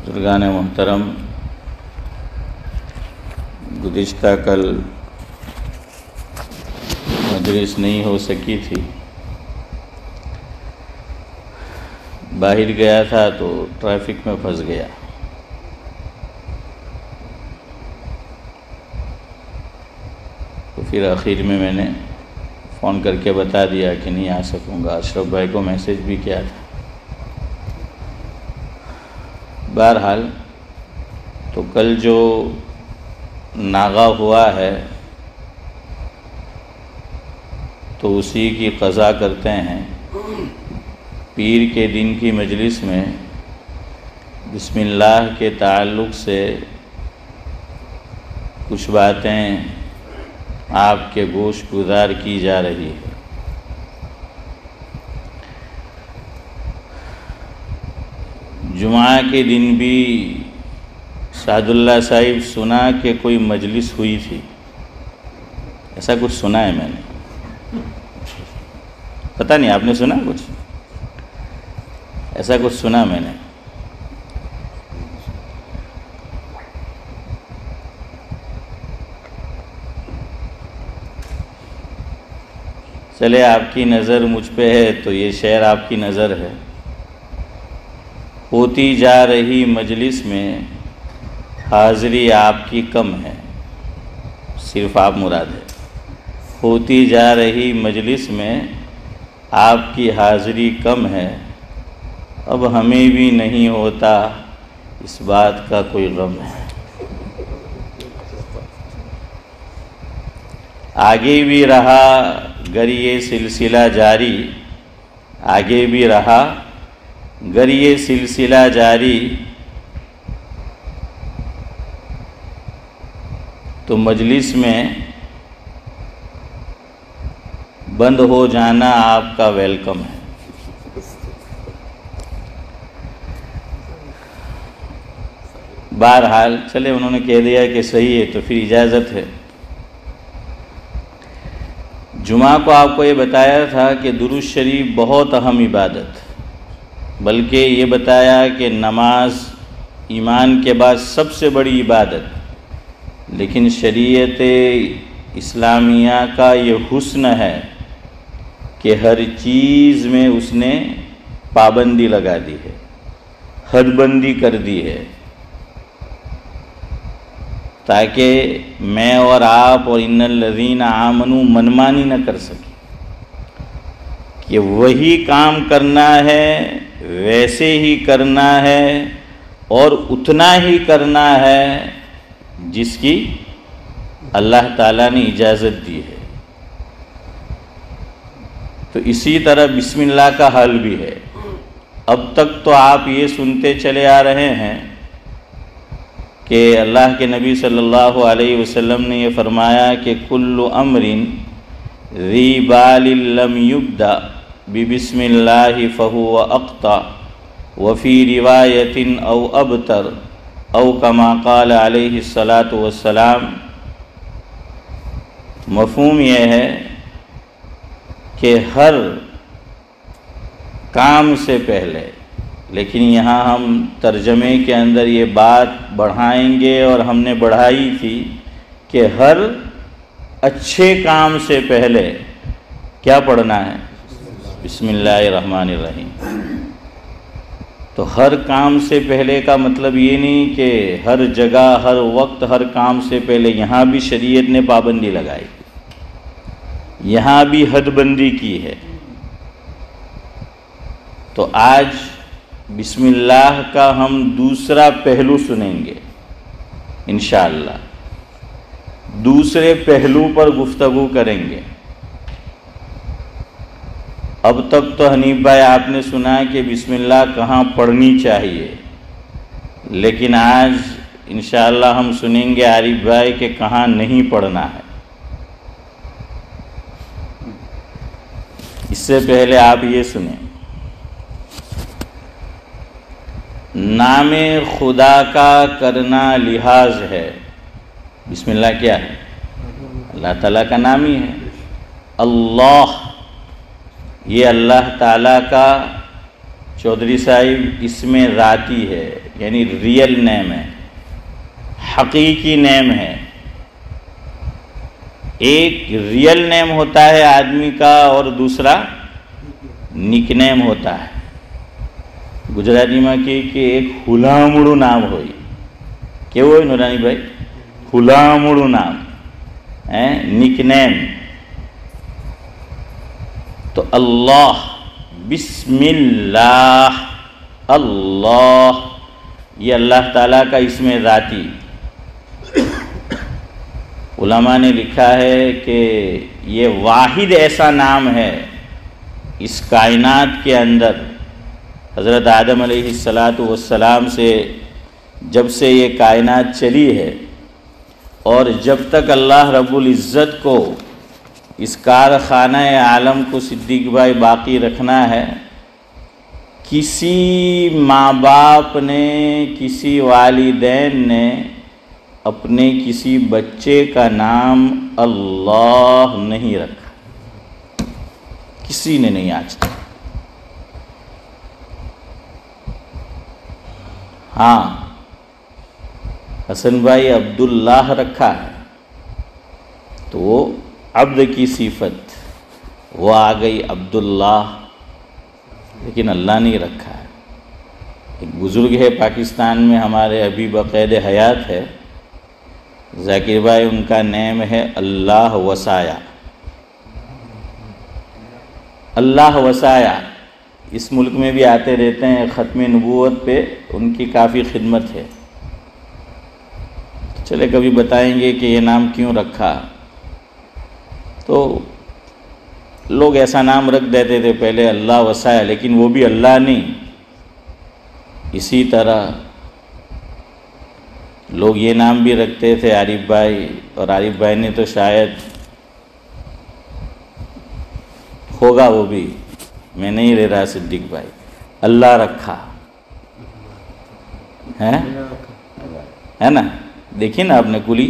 بزرگان محترم، گزشتہ کل مجلس نہیں ہو سکی تھی، باہر گیا تھا تو ٹریفک میں پھنس گیا۔ تو پھر آخر میں نے فون کر کے بتا دیا کہ نہیں آ سکوں گا۔ اشرف بھائی کو میسیج بھی کیا تھا۔ بہرحال تو کل جو ناغہ ہوا ہے تو اسی کی قضا کرتے ہیں۔ پیر کے دن کی مجلس میں بسم اللہ کے تعلق سے کچھ باتیں آپ کے گوش گزار کی جا رہی ہے۔ جمعہ کے دن بھی سعد اللہ صاحب سنا کہ کوئی مجلس ہوئی تھی، ایسا کچھ سنا ہے میں نے، پتہ نہیں آپ نے سنا کچھ؟ ایسا کچھ سنا میں نے۔ چلے آپ کی نظر مجھ پہ ہے تو یہ شعر آپ کی نظر ہے۔ ہوتی جا رہی مجلس میں حاضری آپ کی کم ہے، صرف آپ مراد ہے۔ ہوتی جا رہی مجلس میں آپ کی حاضری کم ہے، اب ہمیں بھی نہیں ہوتا اس بات کا کوئی غم ہے۔ آگے بھی رہا گر یہ سلسلہ جاری، آگے بھی رہا گر یہ سلسلہ جاری، تو مجلس میں بند ہو جانا آپ کا ویلکم ہے۔ بہرحال چلے انہوں نے کہہ دیا کہ صحیح ہے تو پھر اجازت ہے۔ جمعہ کو آپ کو یہ بتایا تھا کہ درود شریف بہت اہم عبادت، بلکہ یہ بتایا کہ نماز ایمان کے بعد سب سے بڑی عبادت، لیکن شریعت اسلامیہ کا یہ حسن ہے کہ ہر چیز میں اس نے پابندی لگا دی ہے، حد بندی کر دی ہے، تاکہ میں اور آپ اور ان الذین آمنوا منمانی نہ کر سکیں کہ وہی کام کرنا ہے، ویسے ہی کرنا ہے اور اتنا ہی کرنا ہے جس کی اللہ تعالیٰ نے اجازت دی ہے۔ تو اسی طرح بسم اللہ کا حل بھی ہے۔ اب تک تو آپ یہ سنتے چلے آ رہے ہیں کہ اللہ کے نبی صلی اللہ علیہ وسلم نے یہ فرمایا کہ کل امر ذی بال لم یبدأ ببسم اللہ فہو اقطع وفی روایت او ابتر او کما قال علیہ الصلاۃ والسلام۔ مفہوم یہ ہے کہ ہر کام سے پہلے، لیکن یہاں ہم ترجمے کے اندر یہ بات بڑھائیں گے اور ہم نے بڑھائی تھی کہ ہر اچھے کام سے پہلے کیا پڑھنا ہے؟ بسم اللہ الرحمن الرحیم۔ تو ہر کام سے پہلے کا مطلب یہ نہیں کہ ہر جگہ ہر وقت ہر کام سے پہلے، یہاں بھی شریعت نے پابندی لگائی، یہاں بھی حد بندی کی ہے۔ تو آج بسم اللہ کا ہم دوسرا پہلو سنیں گے انشاءاللہ، دوسرے پہلو پر گفتگو کریں گے۔ اب تک تو حنیف بھائی آپ نے سنا کہ بسم اللہ کہاں پڑھنی چاہیے، لیکن آج انشاءاللہ ہم سنیں گے عارف بھائی کہ کہاں نہیں پڑھنا ہے۔ اس سے پہلے آپ یہ سنیں، نام خدا کا کرنا لحاظ ہے۔ بسم اللہ کیا ہے؟ اللہ تعالیٰ کا نام ہی ہے۔ اللہ، یہ اللہ تعالیٰ کا چودھری صاحب اس میں ذاتی ہے، یعنی ریئل نیم ہے، حقیقی نیم ہے۔ ایک ریئل نیم ہوتا ہے آدمی کا اور دوسرا نک نیم ہوتا ہے۔ گجراتی میں کہ ایک ہلامڑو نام ہوئی، کیوں ہوئی نورانی بھائی؟ ہلامڑو نام نک نیم۔ تو اللہ، بسم اللہ، اللہ، یہ اللہ تعالیٰ کا اسم ذاتی۔ علماء نے لکھا ہے کہ یہ واحد ایسا نام ہے اس کائنات کے اندر، حضرت آدم علیہ السلام سے جب سے یہ کائنات چلی ہے اور جب تک اللہ رب العزت کو اس کارخانہ عالم کو صدیق بھائی باقی رکھنا ہے، کسی ماں باپ نے، کسی والدین نے اپنے کسی بچے کا نام اللہ نہیں رکھا، کسی نے نہیں آج تک۔ ہاں، حسن بھائی عبداللہ رکھا ہے تو وہ عبد کی صفت وہ آ گئی عبداللہ، لیکن اللہ نہیں رکھا ہے۔ ایک بزرگ ہے پاکستان میں ہمارے، ابھی بقید حیات ہے، ذاکر بھائی، ان کا نیم ہے اللہ وسایا۔ اللہ وسایا اس ملک میں بھی آتے رہتے ہیں، ختم نبوت پہ ان کی کافی خدمت ہے۔ چلے کبھی بتائیں گے کہ یہ نام کیوں رکھا۔ تو لوگ ایسا نام رکھ دیتے تھے پہلے، اللہ وسایا، لیکن وہ بھی اللہ نہیں۔ اسی طرح لوگ یہ نام بھی رکھتے تھے عارف بھائی، اور عارف بھائی نے تو شاید ہوگا وہ بھی، میں نہیں لے رہا، صدیق بھائی اللہ رکھا ہے نا؟ دیکھیں نا آپ نے کلی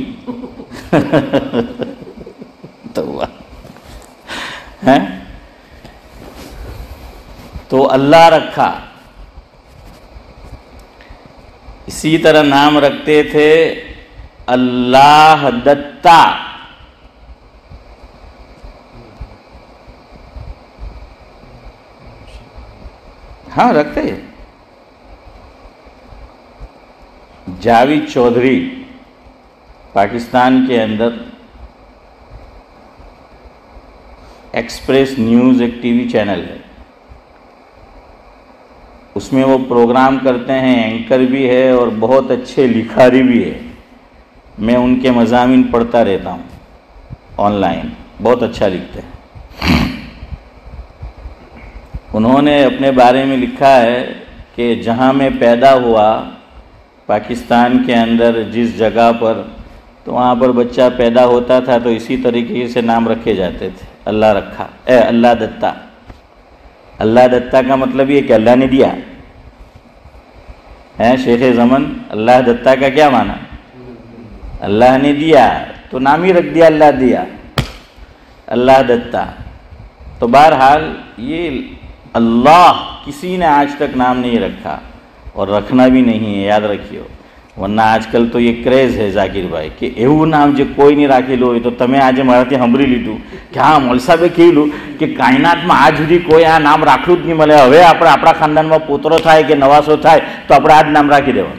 تو اللہ رکھا۔ اسی طرح نام رکھتے تھے اللہ دتا، ہاں رکھتے ہیں۔ جاوید چودھری پاکستان کے اندر ایکسپریس نیوز ایک ٹی وی چینل ہے، اس میں وہ پروگرام کرتے ہیں، اینکر بھی ہے اور بہت اچھے لکھاری بھی ہے۔ میں ان کے مضامین پڑھتا رہتا ہوں آن لائن، بہت اچھا لکھتے ہیں۔ انہوں نے اپنے بارے میں لکھا ہے کہ جہاں میں پیدا ہوا پاکستان کے اندر جس جگہ پر، تو وہاں پر بچہ پیدا ہوتا تھا تو اسی طریقے سے نام رکھے جاتے تھے، اللہ رکھا، اللہ دتا۔ اللہ دتا کا مطلب یہ کہ اللہ نے دیا ہے۔ شیخ زمن، اللہ دتا کا کیا معنی؟ اللہ نے دیا، تو نام ہی رکھ دیا اللہ دیا، اللہ دتا۔ تو بہرحال یہ اللہ کسی نے آج تک نام نہیں رکھا اور رکھنا بھی نہیں ہے، یاد رکھیو۔ ورنہ آج کل تو یہ کریز ہے ذاکر بھائی کہ એવું નામ જે કોઈ નહીં રાખેલું હોય તો તમે આજે મારાથી સાંભળી લીધું કે હા મૌલવી સાહેબે કહેલું કે કાયનાતમાં આજ સુધી કોઈ આ નામ રાખ્યું જ નહીં મળે, હવે આપણે આપણા ખાનદાનમાં પોતરો થાય કે નવાસો થાય તો આપણે આ જ નામ રાખી દેવાનું।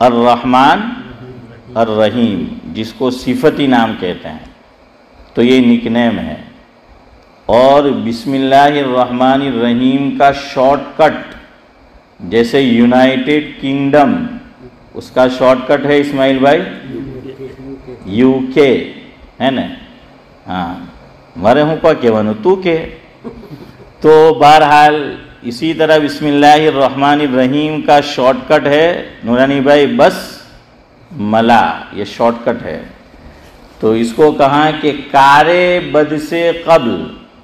الرحمن الرحیم، جس کو صفتی نام کہتے ہیں، تو یہ نک نیم ہے۔ اور بسم اللہ الرحمن الرحیم کا شارٹ کٹ، جیسے یونائٹڈ کنگڈم، اس کا شارٹ کٹ ہے اسماعیل بھائی یو کے، ہے نا؟ ہاں مارے ہوں پا کے ونو تو کے۔ تو بہرحال اسی طرح بسم اللہ الرحمن الرحیم کا شارٹ کٹ ہے نورانی بھائی بس ملا، یہ شارٹ کٹ ہے۔ تو اس کو کہا کہ کار بد سے قبل،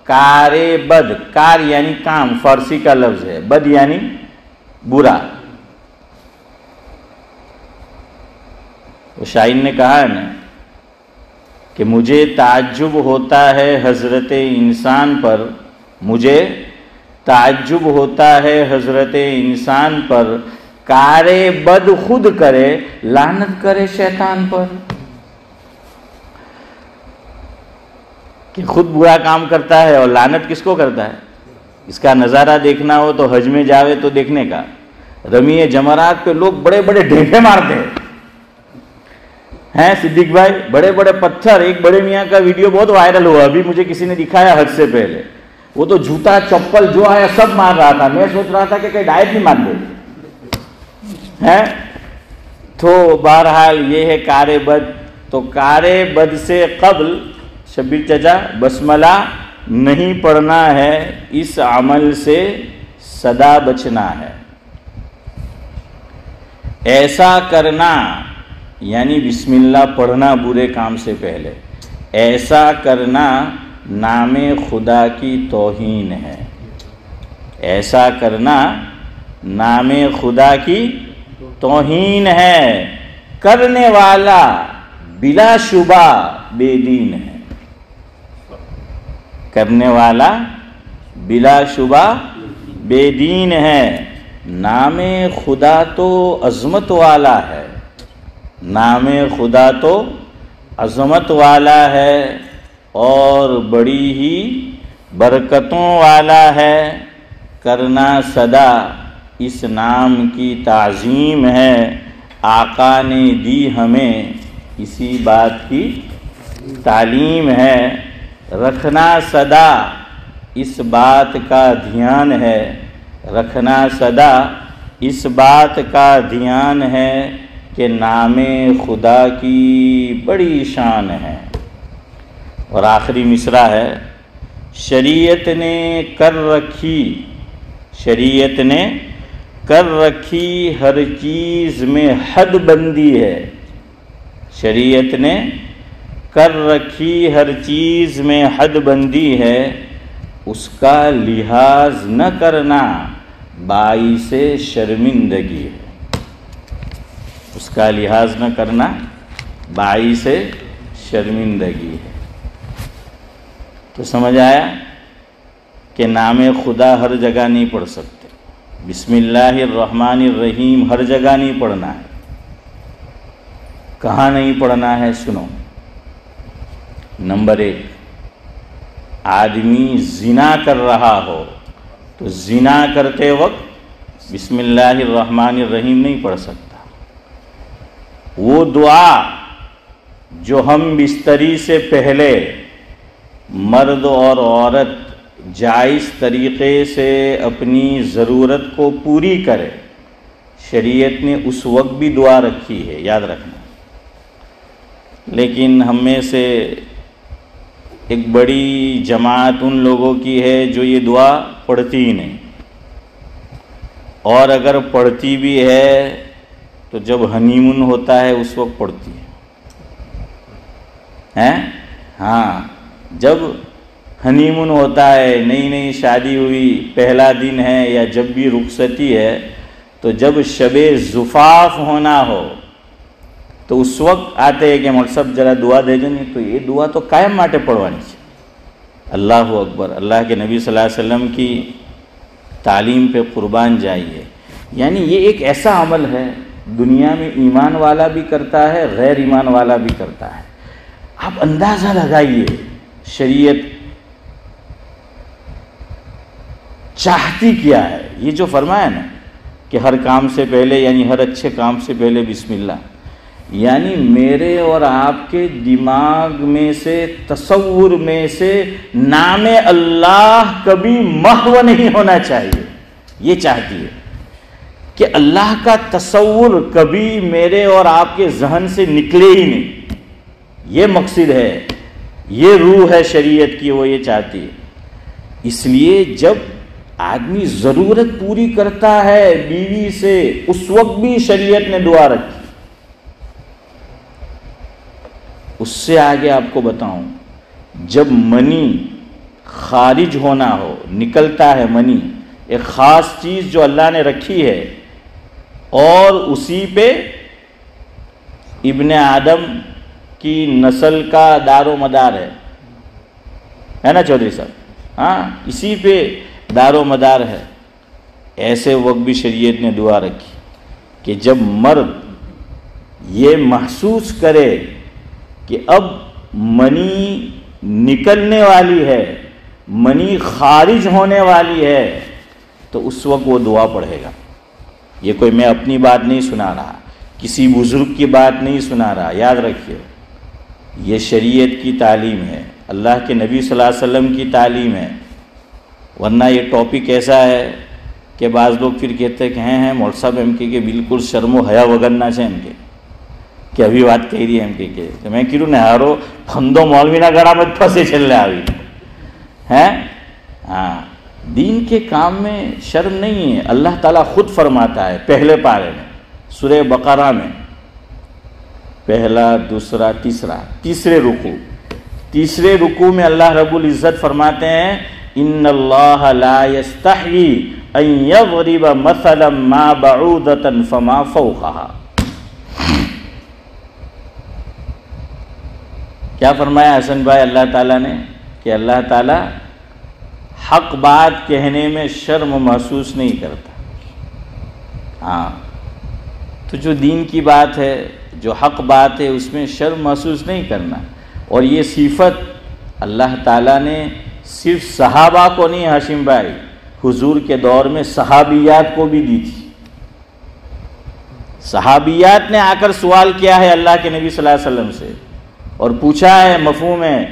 کار بد، کار یعنی کام، فارسی کا لفظ ہے، بد یعنی برا۔ شاعر نے کہا ہے نا کہ مجھے تعجب ہوتا ہے حضرت انسان پر، مجھے تعجب ہوتا ہے حضرت انسان پر، کار بد خود کرے لعنت کرے شیطان پر۔ کہ خود برا کام کرتا ہے اور لعنت کس کو کرتا ہے؟ اس کا نظارہ دیکھنا ہو تو حج میں جاوے تو دیکھنے کا، رمی جمرات پہ لوگ بڑے بڑے ڈھیفے مارتے ہیں صدیق بھائی، بڑے بڑے پتھر۔ ایک بڑے میاں کا ویڈیو بہت وائرل ہوا، ابھی مجھے کسی نے دکھایا حج سے پہلے، وہ تو جوتا چپل جو آیا سب مار رہا تھا، میں سوچ رہا تھا کہ کہیں ڈائٹ نہیں مار دے ہیں۔ تو بہرحال یہ ہے کار بد۔ تو کار بد سے قبل شبیر چچا بسملہ نہیں پڑھنا ہے، اس عمل سے سدا بچنا ہے۔ ایسا کرنا یعنی بسم اللہ پڑھنا برے کام سے پہلے، ایسا کرنا نام خدا کی توہین ہے۔ ایسا کرنا نام خدا کی توہین ہے، کرنے والا بلا شبہ بے دین ہے۔ کرنے والا بلا شبہ بے دین ہے۔ نام خدا تو عظمت والا ہے، نام خدا تو عظمت والا ہے اور بڑی ہی برکتوں والا ہے۔ کرنا صدا اس نام کی تعظیم ہے، آقا نے دی ہمیں اسی بات کی تعلیم ہے۔ رکھنا صدا اس بات کا دھیان ہے، رکھنا صدا اس بات کا دھیان ہے کہ نام خدا کی بڑی شان ہے۔ اور آخری مصرع ہے، شریعت نے کر رکھی، شریعت نے کر رکھی ہر چیز میں حد بندی ہے۔ شریعت نے کر رکھی ہر چیز میں حد بندی ہے، اس کا لحاظ نہ کرنا باعث شرمندگی ہے۔ اس کا لحاظ نہ کرنا باعث شرمندگی ہے۔ تو سمجھ آیا کہ نام خدا ہر جگہ نہیں پڑھ سکتے، بسم اللہ الرحمن الرحیم ہر جگہ نہیں پڑھنا ہے۔ کہاں نہیں پڑھنا ہے سنو۔ نمبر 1، آدمی زنا کر رہا ہو تو زنا کرتے وقت بسم اللہ الرحمن الرحیم نہیں پڑھ سکتا۔ وہ دعا جو ہم بستری سے پہلے مرد اور عورت جائز طریقے سے اپنی ضرورت کو پوری کرے، شریعت نے اس وقت بھی دعا رکھی ہے، یاد رکھنا۔ لیکن ہم میں سے ایک بڑی جماعت ان لوگوں کی ہے جو یہ دعا پڑھتی ہی نہیں، اور اگر پڑھتی بھی ہے تو جب ہنی مون ہوتا ہے اس وقت پڑھتی ہے۔ ہاں، جب ہنی مون ہوتا ہے، نئی نئی شادی ہوئی، پہلا دن ہے یا جب بھی رخصتی ہے، تو جب شب زفاف ہونا ہو تو اس وقت آتے ہیں کہ مقصد ذرا دعا دے دیں، تو یہ دعا تو قائم ماٹے پڑھوانی چاہیے۔ اللہ اکبر، اللہ کے نبی صلی اللہ علیہ وسلم کی تعلیم پہ قربان جائیے۔ یعنی یہ ایک ایسا عمل ہے دنیا میں ایمان والا بھی کرتا ہے، غیر ایمان والا بھی کرتا ہے۔ آپ اندازہ لگائیے شریعت چاہتی کیا ہے۔ یہ جو فرمایا نا کہ ہر کام سے پہلے یعنی ہر اچھے کام سے پہلے بسم اللہ. یعنی میرے اور آپ کے دماغ میں سے تصور میں سے نام اللہ کبھی محو نہیں ہونا چاہیے. یہ چاہتی ہے کہ اللہ کا تصور کبھی میرے اور آپ کے ذہن سے نکلے ہی نہیں. یہ مقصد ہے, یہ روح ہے شریعت کی, وہ یہ چاہتی ہے. اس لیے جب آدمی ضرورت پوری کرتا ہے بیوی سے, اس وقت بھی شریعت نے دعا رکھی. اس سے آگے آپ کو بتاؤں, جب منی خارج ہونا ہو, نکلتا ہے منی, ایک خاص چیز جو اللہ نے رکھی ہے اور اسی پہ ابن آدم کی نسل کا دار و مدار ہے نا چودھری صاحب؟ ہاں, اسی پہ دار و مدار ہے. ایسے وقت بھی شریعت نے دعا رکھی کہ جب مرد یہ محسوس کرے کہ اب منی نکلنے والی ہے, منی خارج ہونے والی ہے, تو اس وقت وہ دعا پڑھے گا. یہ کوئی میں اپنی بات نہیں سنا رہا, کسی بزرگ کی بات نہیں سنا رہا. یاد رکھیے, یہ شریعت کی تعلیم ہے, اللہ کے نبی صلی اللہ علیہ وسلم کی تعلیم ہے. ورنہ یہ ٹاپک ایسا ہے کہ بعض لوگ پھر کہتے ہیں کہ ہیں مولوی صاحب ایم کے بالکل شرم و حیا وگرنا سے ایم کے کہ ابھی بات کہہ رہی ہے ایم کے تو میں کیوں نہ ہارو پھندو مولوی نہ گڑا مت پھنسے چل رہا ابھی ہیں. ہاں, دین کے کام میں شرم نہیں ہے. اللہ تعالیٰ خود فرماتا ہے پہلے پارے میں سورہ بقرہ میں, پہلا, دوسرا, تیسرے رکوع میں اللہ رب العزت فرماتے ہیں ان اللہ لا یستحیی ان یضرب مثلا ما بعودۃ فما فوقها. کیا فرمایا حسن بھائی اللہ تعالیٰ نے کہ اللہ تعالیٰ حق بات کہنے میں شرم محسوس نہیں کرتا. ہاں, تو جو دین کی بات ہے, جو حق بات ہے, اس میں شرم محسوس نہیں کرنا. اور یہ صفت اللہ تعالیٰ نے صرف صحابہ کو نہیں ہاشم بھائی, حضور کے دور میں صحابیات کو بھی دی تھی. صحابیات نے آ کر سوال کیا ہے اللہ کے نبی صلی اللہ علیہ وسلم سے اور پوچھا ہے مفہوم ہے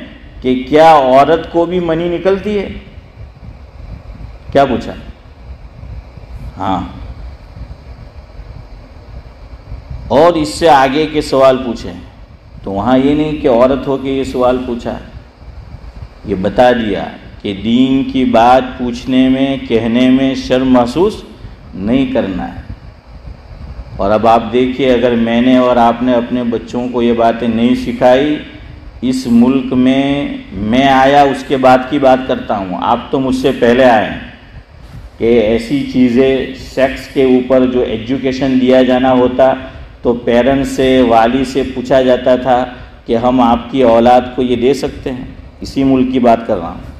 کہ کیا عورت کو بھی منی نکلتی ہے؟ کیا پوچھا؟ ہاں, اور اس سے آگے کے سوال پوچھے تو وہاں یہ نہیں کہ عورت ہو کے یہ سوال پوچھا, یہ بتا دیا کہ دین کی بات پوچھنے میں کہنے میں شرم محسوس نہیں کرنا ہے. اور اب آپ دیکھیے, اگر میں نے اور آپ نے اپنے بچوں کو یہ باتیں نہیں سکھائی, اس ملک میں آیا اس کے بعد کی بات کرتا ہوں, آپ تو مجھ سے پہلے آئے ہیں, کہ ایسی چیزیں سیکس کے اوپر جو ایجوکیشن دیا جانا ہوتا تو پیرنٹس سے, والی سے پوچھا جاتا تھا کہ ہم آپ کی اولاد کو یہ دے سکتے ہیں. اسی ملک کی بات کر رہا ہوں.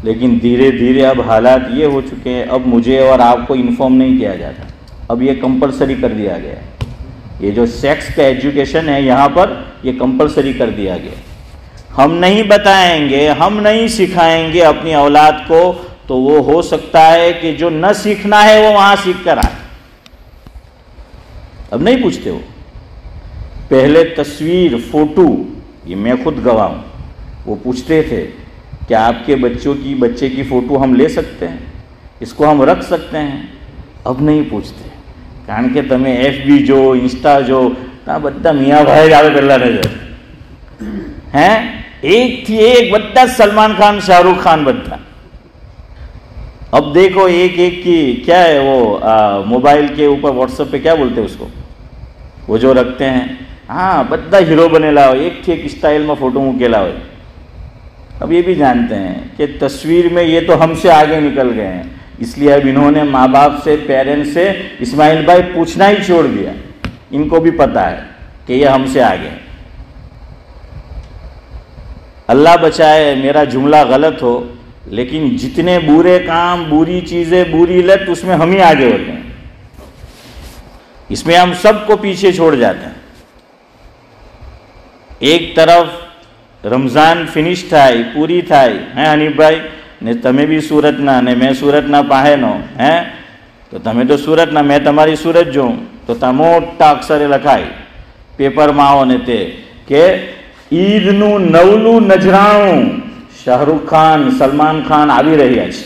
لیکن دھیرے دھیرے اب حالات یہ ہو چکے ہیں, اب مجھے اور آپ کو انفارم نہیں کیا جاتا, اب یہ کمپلسری کر دیا گیا. یہ جو سیکس کا ایجوکیشن ہے یہاں پر یہ کمپلسری کر دیا گیا. ہم نہیں بتائیں گے, ہم نہیں سکھائیں گے اپنی اولاد کو, تو وہ ہو سکتا ہے کہ جو نہ سیکھنا ہے وہ وہاں سیکھ کر آئے. اب نہیں پوچھتے وہ. پہلے تصویر, فوٹو, یہ میں خود گواہ ہوں, وہ پوچھتے تھے کہ آپ کے بچے کی فوٹو ہم لے سکتے ہیں, اس کو ہم رکھ سکتے ہیں. اب نہیں پوچھتے, کان کہ تمہیں ایف بی جو, انسٹا جو, بدا میاں بھائی جاوے کرلا نظر ہیں, ایک تھی ایک بدا سلمان خان, شاہ رخ خان بدا. اب دیکھو ایک کی کیا ہے وہ موبائل کے اوپر واٹس ایپ پہ کیا بولتے ہیں اس کو, وہ جو رکھتے ہیں, ہاں بدا ہیرو بنے لاؤ, ایک تھی ایک اسٹائل میں فوٹو موکے لاؤ. اب یہ بھی جانتے ہیں کہ تصویر میں یہ تو ہم سے آگے نکل گئے ہیں, اس لیے اب انہوں نے ماں باپ سے, پیرنٹس سے اسماعیل بھائی پوچھنا ہی چھوڑ دیا. ان کو بھی پتہ ہے کہ یہ ہم سے آگے. اللہ بچائے میرا جملہ غلط ہو, لیکن جتنے برے کام, بری چیزیں, بری لت, اس میں ہم ہی آگے ہوتے ہیں. اس میں ہم سب کو پیچھے چھوڑ جاتے ہیں. ایک طرف رمضان فنش تھائی, پوری تھائی ہیں حنیف بھائی, نے تمہیں بھی صورت نہ, نے میں صورت نہ پاہے نو ہیں, તો તમે તો સુરતના, મેં તમારી સુરત જોઉં તો ત્યાં મોટા અક્ષરે લખાય પેપરમાં આવો ને તે કે ઈદનું 9લું નજરાણું શાહરુખ ખાન, સલમાન ખાન આવી રહ્યા છે.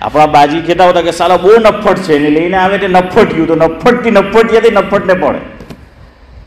આપણા બાજી કહેતા હોતા કે સાલા બહુ નફટ છે ને લઈને આવે તે નફટ્યું, તો નફટથી નફટિયાથી નફટને પડે,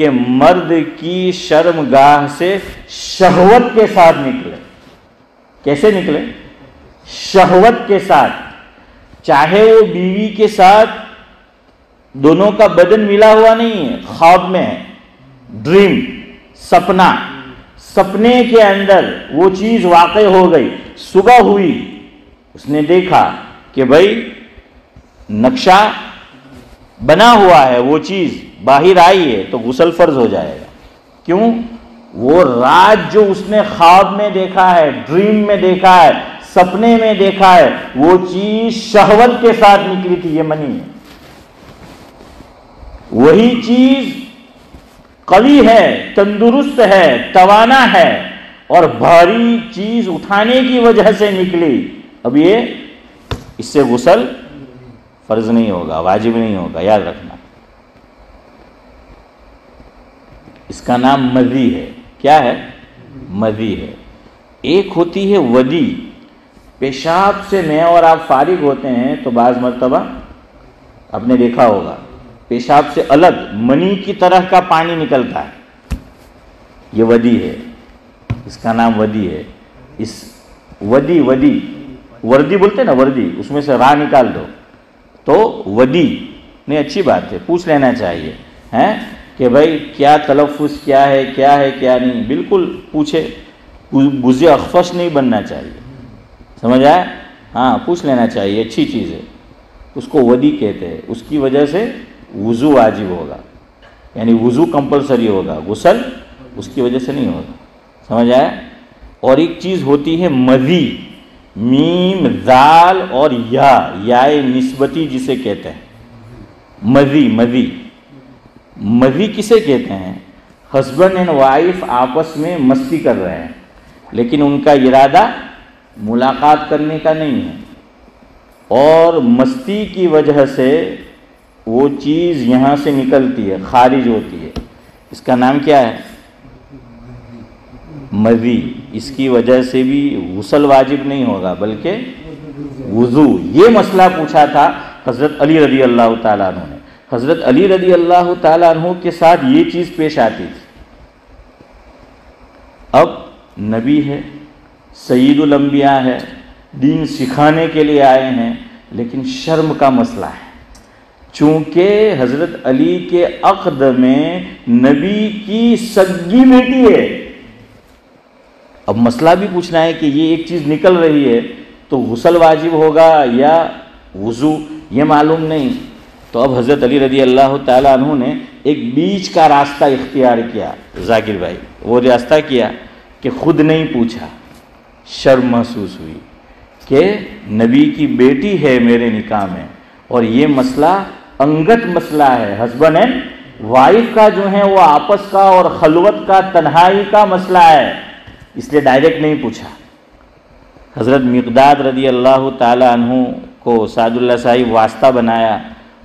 کہ مرد کی شرمگاہ سے شہوت کے ساتھ نکلے. کیسے نکلے؟ شہوت کے ساتھ. چاہے وہ بیوی کے ساتھ دونوں کا بدن ملا ہوا نہیں ہے، خواب میں ہے، ڈریم، سپنا، سپنے کے اندر وہ چیز واقع ہو گئی، صبح ہوئی، اس نے دیکھا کہ بھائی نقشہ بنا ہوا ہے، وہ چیز باہر آئی ہے، تو غسل فرض ہو جائے گا. کیوں؟ وہ رات جو اس نے خواب میں دیکھا ہے، ڈریم میں دیکھا ہے، سپنے میں دیکھا ہے، وہ چیز شہوت کے ساتھ نکلی تھی، یہ منی ہے. وہی چیز قوی ہے، تندرست ہے، توانا ہے، اور بھاری چیز اٹھانے کی وجہ سے نکلی. اب یہ اس سے غسل فرض نہیں ہوگا، واجب نہیں ہوگا، یاد رکھنا. اس کا نام مذی ہے. کیا ہے؟ مذی ہے. ایک ہوتی ہے ودی. پیشاب سے میں اور آپ فارغ ہوتے ہیں تو بعض مرتبہ آپ نے دیکھا ہوگا پیشاب سے الگ منی کی طرح کا پانی نکلتا ہے، یہ ودی ہے. اس کا نام ودی ہے. اس ودی وردی بولتے نا، وردی، اس میں سے راہ نکال دو تو ودی. نہیں، اچھی بات ہے، پوچھ لینا چاہیے ہیں کہ بھائی کیا تلفظ کیا ہے، کیا ہے کیا نہیں، بالکل پوچھے. بزی اخفش نہیں بننا چاہیے، سمجھ آیا؟ ہاں، پوچھ لینا چاہیے، اچھی چیز ہے. اس کو ودی کہتے ہیں. اس کی وجہ سے وضو واجب ہوگا، یعنی وضو کمپلسری ہوگا، غسل اس کی وجہ سے نہیں ہوگا. سمجھ آیا؟ اور ایک چیز ہوتی ہے مذی، میم، ذال اور یا نسبتی جسے کہتے ہیں. مذی کسے کہتے ہیں؟ ہسبینڈ اینڈ وائف آپس میں مستی کر رہے ہیں، لیکن ان کا ارادہ ملاقات کرنے کا نہیں ہے، اور مستی کی وجہ سے وہ چیز یہاں سے نکلتی ہے، خارج ہوتی ہے. اس کا نام کیا ہے؟ مذی. اس کی وجہ سے بھی غسل واجب نہیں ہوگا بلکہ وضو. یہ مسئلہ پوچھا تھا حضرت علی رضی اللہ تعالیٰ عنہ نے. حضرت علی رضی اللہ تعالیٰ عنہ کے ساتھ یہ چیز پیش آتی تھی. اب نبی ہے، سید الانبیاء ہے، دین سکھانے کے لیے آئے ہیں، لیکن شرم کا مسئلہ ہے. چونکہ حضرت علی کے عقد میں نبی کی سگی بیٹی ہے. اب مسئلہ بھی پوچھنا ہے کہ یہ ایک چیز نکل رہی ہے تو غسل واجب ہوگا یا وضو، یہ معلوم نہیں. تو اب حضرت علی رضی اللہ تعالیٰ عنہ نے ایک بیچ کا راستہ اختیار کیا. ذاکر بھائی، وہ راستہ کیا کہ خود نہیں پوچھا، شرم محسوس ہوئی کہ نبی کی بیٹی ہے میرے نکاح میں، اور یہ مسئلہ انگت مسئلہ ہے، ہسبینڈ اینڈ وائف کا جو ہے وہ آپس کا اور خلوت کا، تنہائی کا مسئلہ ہے، اس لیے ڈائریکٹ نہیں پوچھا. حضرت مقداد رضی اللہ تعالی عنہ کو سعد اللہ صاحب واسطہ بنایا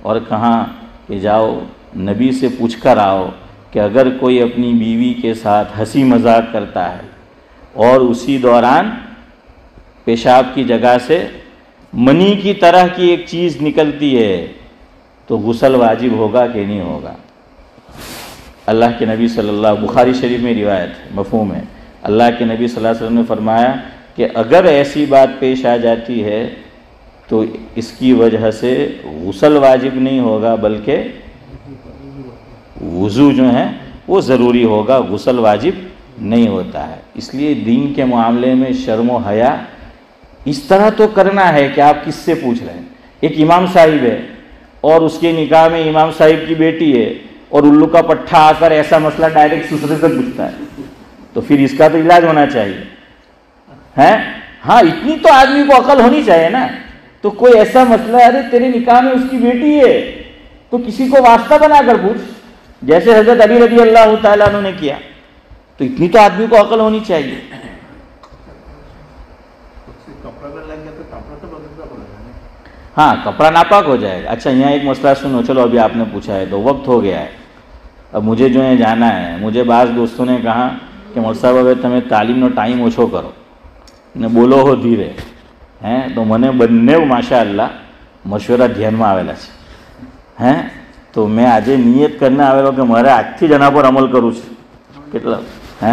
اور کہا کہ جاؤ نبی سے پوچھ کر آؤ کہ اگر کوئی اپنی بیوی کے ساتھ ہنسی مذاق کرتا ہے اور اسی دوران پیشاب کی جگہ سے منی کی طرح کی ایک چیز نکلتی ہے تو غسل واجب ہوگا کہ نہیں ہوگا. اللہ کے نبی صلی اللہ، بخاری شریف میں روایت ہے، مفہوم ہے، اللہ کے نبی صلی اللہ علیہ وسلم نے فرمایا کہ اگر ایسی بات پیش آ جاتی ہے تو اس کی وجہ سے غسل واجب نہیں ہوگا بلکہ وضو جو ہے وہ ضروری ہوگا، غسل واجب نہیں ہوتا ہے. اس لیے دین کے معاملے میں شرم و حیا اس طرح تو کرنا ہے کہ آپ کس سے پوچھ رہے ہیں. ایک امام صاحب ہے اور اس کے نکاح میں امام صاحب کی بیٹی ہے اور الو کا پٹھا آ کر ایسا مسئلہ ڈائریکٹ سسرے سے پوچھتا ہے تو پھر اس کا تو علاج ہونا چاہیے ہے. ہاں، اتنی تو آدمی کو عقل ہونی چاہیے نا. تو کوئی ایسا مسئلہ ہے، ارے تیرے نکاح میں اس کی بیٹی ہے تو کسی کو واسطہ بنا کر پوچھ، جیسے حضرت علی رضی اللہ تعالیٰ عنہ نے کیا. تو اتنی تو آدمی کو عقل ہونی چاہیے. ہاں، کپڑا ناپاک ہو جائے گا. اچھا، یہاں ایک مسئلہ سنو. چلو ابھی آپ نے پوچھا ہے تو وقت ہو گیا ہے، اب مجھے جو ہے جانا ہے. مجھے بعض دوستوں نے کہا کہ مول صاحب હવે તમે તાલીમનો ટાઈમ ઓછો કરો ને બોલો હો ધીરે તો મને બંને માશાઅલ્લાહ મશવરા ધ્યાનમાં આવેલા છે. તો તો મેં આજે નિયત કરીને આવેલો કે મારે આજથી જ એના પર અમલ કરવું છે. કેટલા હે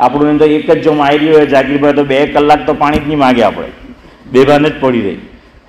આપણું તો એક જ જો મારી હોય જાકીરભાઈ, તો 2 કલાક તો પાણી જ નહીં માગે, આપણે બેભાન જ પડી રહી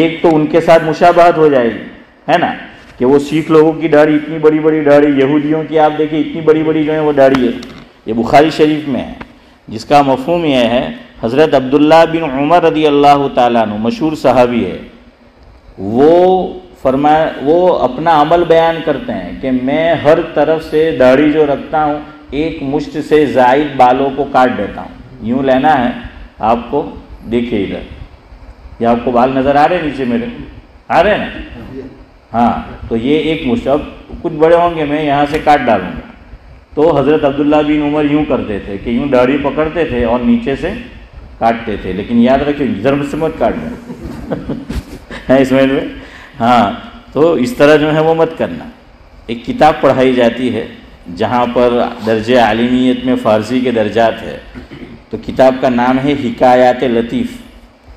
ایک تو ان کے ساتھ مشابہت ہو جائے گی، ہے نا، کہ وہ سکھ لوگوں کی داڑھی اتنی بڑی بڑی داڑھی، یہودیوں کی آپ دیکھیں اتنی بڑی بڑی جو ہے وہ داڑھی ہے. یہ بخاری شریف میں ہے، جس کا مفہوم یہ ہے، حضرت عبداللہ بن عمر رضی اللہ تعالیٰ عنہ مشہور صحابی ہے، وہ اپنا عمل بیان کرتے ہیں کہ میں ہر طرف سے داڑھی جو رکھتا ہوں ایک مشت سے زائد بالوں کو کاٹ دیتا ہوں. یوں لینا ہے آپ کو، دیکھیے ادھر، یہ آپ کو بال نظر آ رہے ہیں نیچے میرے، آ رہے ہیں نا؟ ہاں، تو یہ ایک مشت، اب کچھ بڑے ہوں گے میں یہاں سے کاٹ ڈالوں گا. تو حضرت عبداللہ بن عمر یوں کرتے تھے کہ یوں داڑھی پکڑتے تھے اور نیچے سے کاٹتے تھے، لیکن یاد رکھیں ضرب سے مت کاٹ دیں ہے اس میں. ہاں، تو اس طرح جو ہے وہ مت کرنا. ایک کتاب پڑھائی جاتی ہے جہاں پر درجہ عالمیت میں فارسی کے درجات ہے، تو کتاب کا نام ہے حکایات لطیف،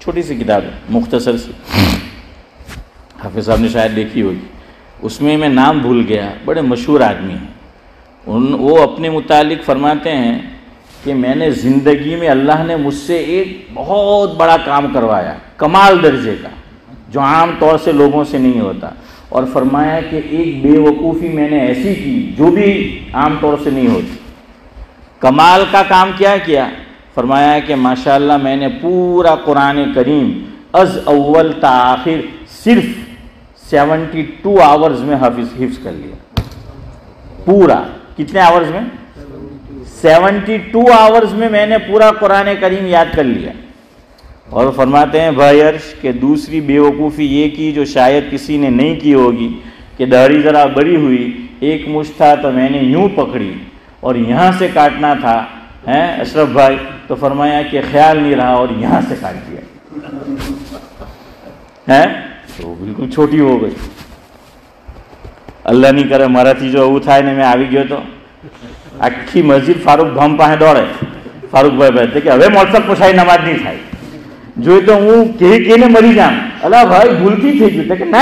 چھوٹی سی کتاب ہے، مختصر سی، حافظ صاحب نے شاید دیکھی ہوگی. اس میں نام بھول گیا، بڑے مشہور آدمی ہیں. وہ اپنے متعلق فرماتے ہیں کہ میں نے زندگی میں اللہ نے مجھ سے ایک بہت بڑا کام کروایا، کمال درجے کا، جو عام طور سے لوگوں سے نہیں ہوتا. اور فرمایا کہ ایک بے وقوفی میں نے ایسی کی جو بھی عام طور سے نہیں ہوتی. کمال کا کام کیا کیا؟ فرمایا کہ ماشاءاللہ میں نے پورا قرآن کریم از اول تا آخر صرف 72 آورز میں حفظ کر لیا. پورا کتنے آورز میں؟ 72 آورز میں نے پورا قرآن کریم یاد کر لیا. اور فرماتے ہیں بھائی عرش کہ دوسری بے وقوفی یہ کی جو شاید کسی نے نہیں کی ہوگی، کہ داڑھی ذرا بڑی ہوئی، ایک مشت تھا تو میں نے یوں پکڑی اور یہاں سے کاٹنا تھا اشرف بھائی، تو فرمایا کہ خیال نہیں رہا اور یہاں سے کاٹ دیا تو بالکل چھوٹی ہو گئی. اللہ نہیں کرے مراٹھی جو એવું થાય ને મેં આવી ગયો તો આખી મસ્જિદ ફારૂક ભામ પાસે દોડે, ફારૂકભાઈ ભાઈ કે હવે મોટસપ પૂછાય નમાજ નહીં થાય, જોઈ તો હું કહીને મરી જામ. અલા ભાઈ ભૂલથી થઈ ગયું કે ના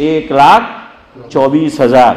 1,24,000,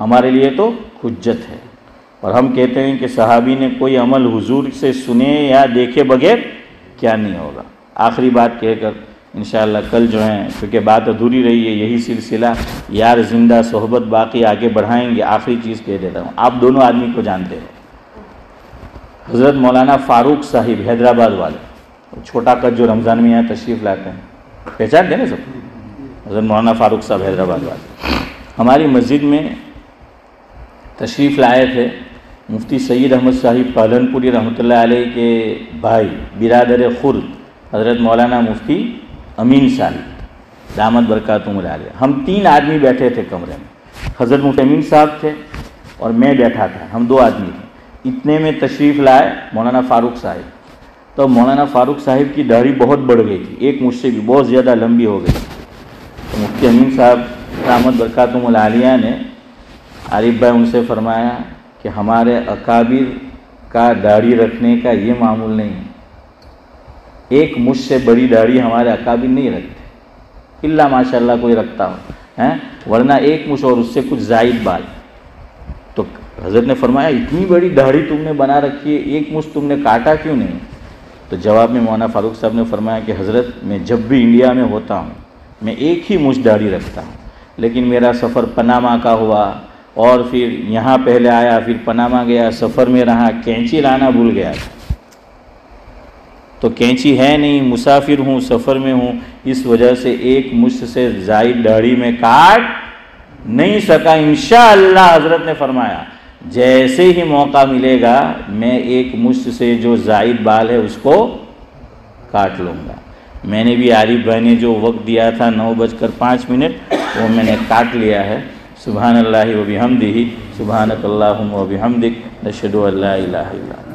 ہمارے لیے تو حجت ہے۔ اور ہم کہتے ہیں کہ صحابی نے کوئی عمل حضور سے سنے یا دیکھے بغیر کیا نہیں ہوگا۔ آخری بات کہہ کر انشاءاللہ کل جو ہیں، کیونکہ بات ادھوری رہی ہے، یہی سلسلہ یار زندہ صحبت باقی آگے بڑھائیں گے۔ آخری چیز کہہ دیتا ہوں، آپ دونوں آدمی کو جانتے ہیں، حضرت مولانا فاروق صاحب حیدرآباد والے، چھوٹا قد جو رمضان میں یہاں تشریف لاتے ہیں، پہچانتے ہیں نا سب؟ حضرت مولانا فاروق صاحب حیدرآباد والے ہماری مسجد میں تشریف لائے تھے۔ مفتی سید احمد صاحب پالنپوری رحمۃ اللہ علیہ کے بھائی برادر خرد حضرت مولانا مفتی امین صاحب دامت برکاتہم العالیہ، ہم 3 آدمی بیٹھے تھے کمرے میں، حضرت مفتی امین صاحب تھے اور میں بیٹھا تھا، ہم 2 آدمی تھے۔ اتنے میں تشریف لائے مولانا فاروق صاحب، تو مولانا فاروق صاحب کی داڑھی بہت بڑھ گئی تھی، ایک مجھ سے بھی بہت زیادہ لمبی ہو گئی۔ تو مفتی امین صاحب دامت برکاتہم العالیہ نے عارف بھائی ان سے فرمایا کہ ہمارے اکابر کا داڑھی رکھنے کا یہ معمول نہیں ہے، ایک مجھ سے بڑی داڑھی ہمارے اکابر نہیں رکھتے، الا ماشاء اللہ کوئی رکھتا ہو، ورنہ ایک مجھ اور اس سے کچھ زائد بال۔ تو حضرت نے فرمایا اتنی بڑی داڑھی تم نے بنا رکھی ہے، ایک مجھ تم نے کاٹا کیوں نہیں؟ تو جواب میں مولانا فاروق صاحب نے فرمایا کہ حضرت میں جب بھی انڈیا میں ہوتا ہوں میں ایک ہی مجھ داڑھی رکھتا ہوں، لیکن میرا سفر پناما کا ہوا اور پھر یہاں پہلے آیا، پھر پناما گیا، سفر میں رہا، کینچی لانا بھول گیا، تو کینچی ہے نہیں، مسافر ہوں، سفر میں ہوں، اس وجہ سے ایک مشت سے زائد داڑھی میں کاٹ نہیں سکا۔ انشاءاللہ حضرت نے فرمایا جیسے ہی موقع ملے گا میں ایک مشت سے جو زائد بال ہے اس کو کاٹ لوں گا۔ میں نے بھی عارف بھائی نے جو وقت دیا تھا 9:05 وہ میں نے کاٹ لیا ہے۔ سبحان اللہ و بحمدہ، سبحانک اللہم و بحمدک، نشہد ان لا الہ الا انت۔